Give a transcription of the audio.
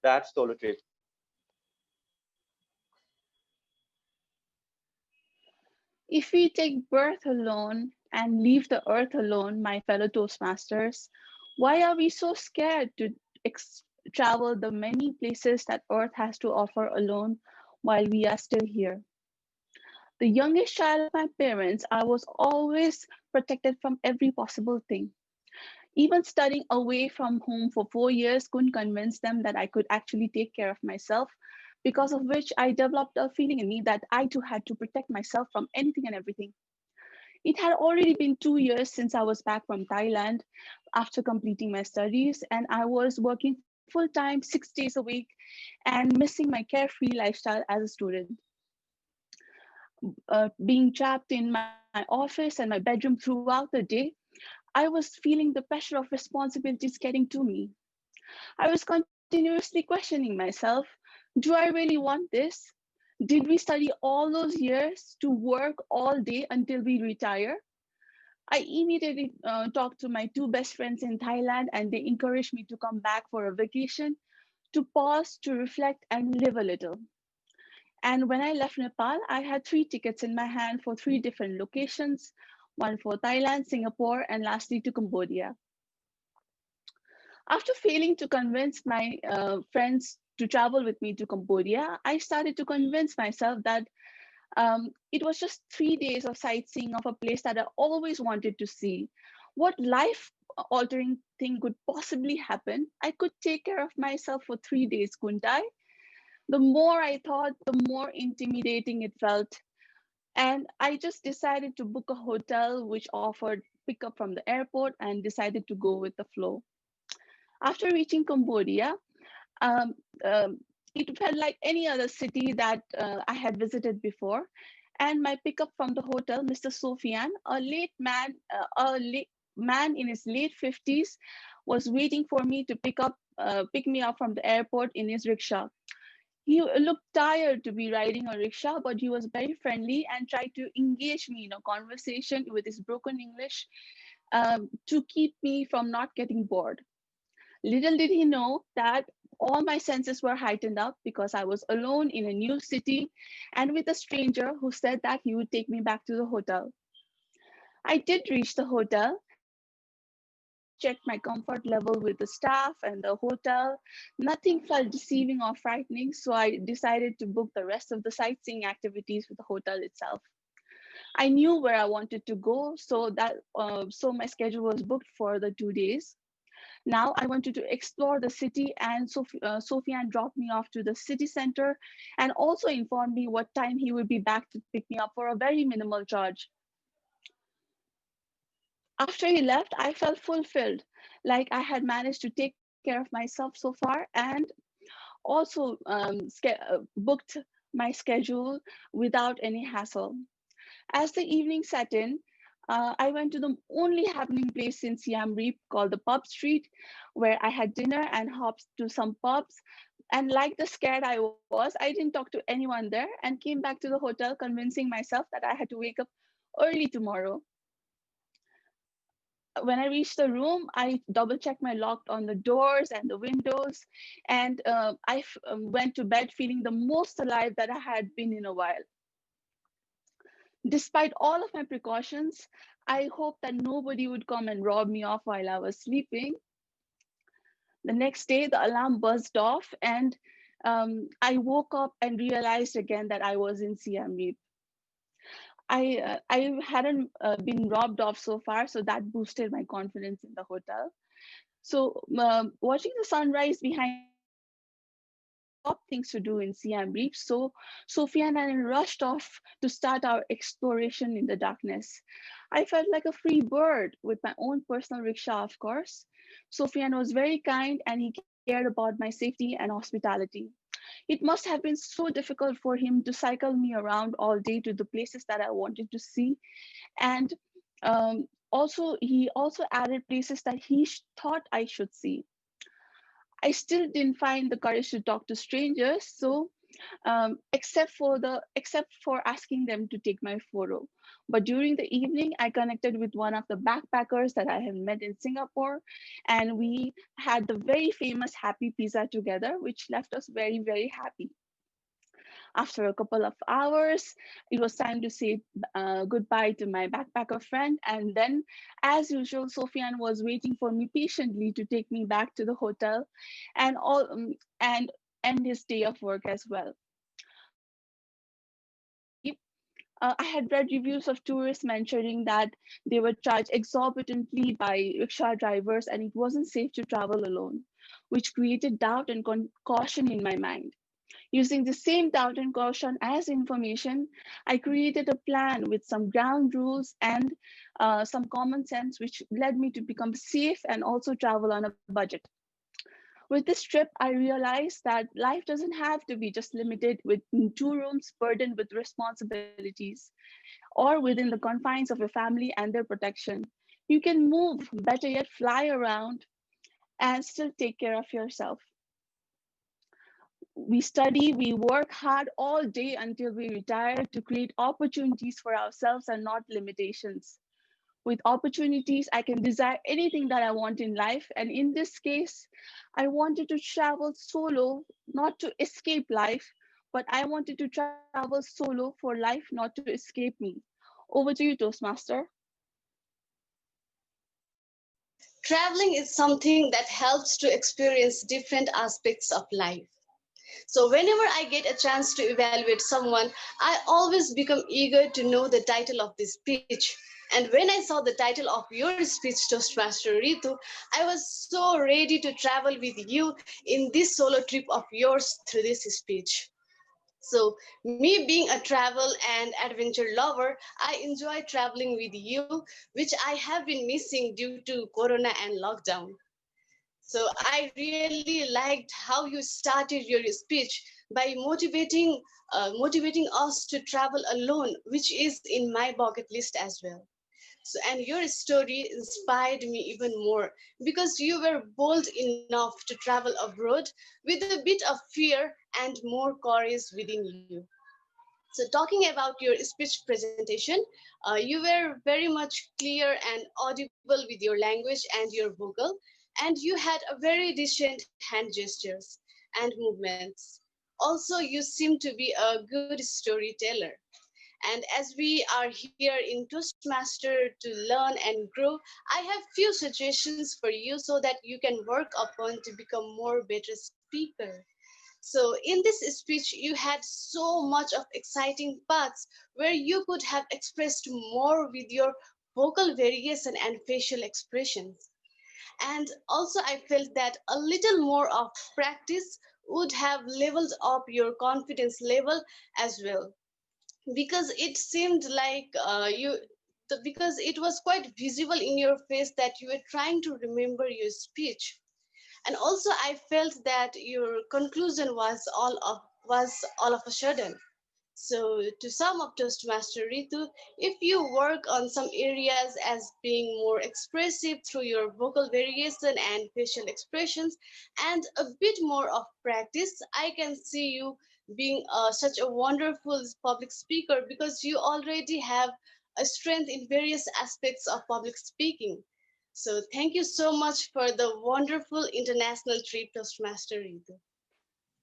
that solo trip? If we take birth alone and leave the earth alone, my fellow Toastmasters, why are we so scared to travel the many places that earth has to offer alone while we are still here? The youngest child of my parents, I was always protected from every possible thing. Even studying away from home for 4 years couldn't convince them that I could actually take care of myself, because of which I developed a feeling in me that I too had to protect myself from anything and everything. It had already been 2 years since I was back from Thailand after completing my studies, and I was working full time, 6 days a week, and missing my carefree lifestyle as a student. Being trapped in my office and my bedroom throughout the day, I was feeling the pressure of responsibilities getting to me. I was continuously questioning myself, do I really want this? Did we study all those years to work all day until we retire? I immediately talked to my two best friends in Thailand, and they encouraged me to come back for a vacation, to pause, to reflect, and live a little. And when I left Nepal, I had 3 tickets in my hand for 3 different locations, one for Thailand, Singapore, and lastly to Cambodia. After failing to convince my friends to travel with me to Cambodia, I started to convince myself that it was just 3 days of sightseeing of a place that I always wanted to see. What life altering thing could possibly happen? I could take care of myself for 3 days, couldn't I? The more I thought, the more intimidating it felt. And I just decided to book a hotel which offered pickup from the airport and decided to go with the flow. After reaching Cambodia, um, um, it felt like any other city that I had visited before. And my pickup from the hotel, Mr. Sofian, a late man in his late 50s, was waiting for me to pick me up from the airport in his rickshaw. He looked tired to be riding a rickshaw, but he was very friendly and tried to engage me in a conversation with his broken English, to keep me from not getting bored. Little did he know that all my senses were heightened up because I was alone in a new city and with a stranger who said that he would take me back to the hotel. I did reach the hotel and checked my comfort level with the staff and the hotel. Nothing felt deceiving or frightening, so I decided to book the rest of the sightseeing activities with the hotel itself. I knew where I wanted to go, so my schedule was booked for the 2 days. Now I wanted to explore the city, and Sofian dropped me off to the city center and also informed me what time he would be back to pick me up for a very minimal charge. After he left, I felt fulfilled, like I had managed to take care of myself so far, and also booked my schedule without any hassle. As the evening set in, I went to the only happening place in Siam Reap called the Pub Street, where I had dinner and hopped to some pubs. And like the scared I was, I didn't talk to anyone there and came back to the hotel, convincing myself that I had to wake up early tomorrow. When I reached the room, I double checked my lock on the doors and the windows, and went to bed feeling the most alive that I had been in a while. Despite all of my precautions, I hoped that nobody would come and rob me off while I was sleeping. The next day, the alarm buzzed off, and I woke up and realized again that I was in Siam Reap. I hadn't been robbed off so far, so that boosted my confidence in the hotel. So, watching the sunrise behind me was one of the top things to do in Siam Reap. So, Sophia and I rushed off to start our exploration in the darkness. I felt like a free bird with my own personal rickshaw, of course. Sofian was very kind and he cared about my safety and hospitality. It must have been so difficult for him to cycle me around all day to the places that I wanted to see. And he also added places that thought I should see. I still didn't find the courage to talk to strangers, so except for asking them to take my photo. But during the evening, I connected with one of the backpackers that I have met in Singapore, and we had the very famous happy pizza together, which left us very, very happy. After a couple of hours, it was time to say goodbye to my backpacker friend. And then, as usual, Sofian was waiting for me patiently to take me back to the hotel and all and end his day of work as well. I had read reviews of tourists mentioning that they were charged exorbitantly by rickshaw drivers and it wasn't safe to travel alone, which created doubt and caution in my mind. Using the same doubt and caution as information, I created a plan with some ground rules and some common sense, which led me to become safe and also travel on a budget. With this trip, I realized that life doesn't have to be just limited with two rooms burdened with responsibilities or within the confines of your family and their protection. You can move, better yet, fly around and still take care of yourself. We study, we work hard all day until we retire to create opportunities for ourselves and not limitations. With opportunities, I can desire anything that I want in life. And in this case, I wanted to travel solo, not to escape life, but I wanted to travel solo for life, not to escape me. Over to you, Toastmaster. Traveling is something that helps to experience different aspects of life. So, whenever I get a chance to evaluate someone, I always become eager to know the title of this speech. And when I saw the title of your speech, Toastmaster Ritu, I was so ready to travel with you in this solo trip of yours through this speech. So, me being a travel and adventure lover, I enjoy traveling with you, which I have been missing due to Corona and lockdown. So I really liked how you started your speech by motivating us to travel alone, which is in my bucket list as well. So, and your story inspired me even more because you were bold enough to travel abroad with a bit of fear and more courage within you. So, talking about your speech presentation, you were very much clear and audible with your language and your vocal, and you had a very decent hand gestures and movements. Also, you seem to be a good storyteller. And as we are here in Toastmaster to learn and grow, I have few suggestions for you so that you can work upon to become more better speaker. So in this speech, you had so much of exciting parts where you could have expressed more with your vocal variation and facial expressions. And also, I felt that a little more of practice would have leveled up your confidence level as well, because it seemed like because it was quite visible in your face that you were trying to remember your speech. And also I felt that your conclusion was all of a sudden. So to sum up, Toastmaster Ritu, if you work on some areas as being more expressive through your vocal variation and facial expressions and a bit more of practice, I can see you being such a wonderful public speaker because you already have a strength in various aspects of public speaking. So thank you so much for the wonderful international trip, Toastmaster Ritu.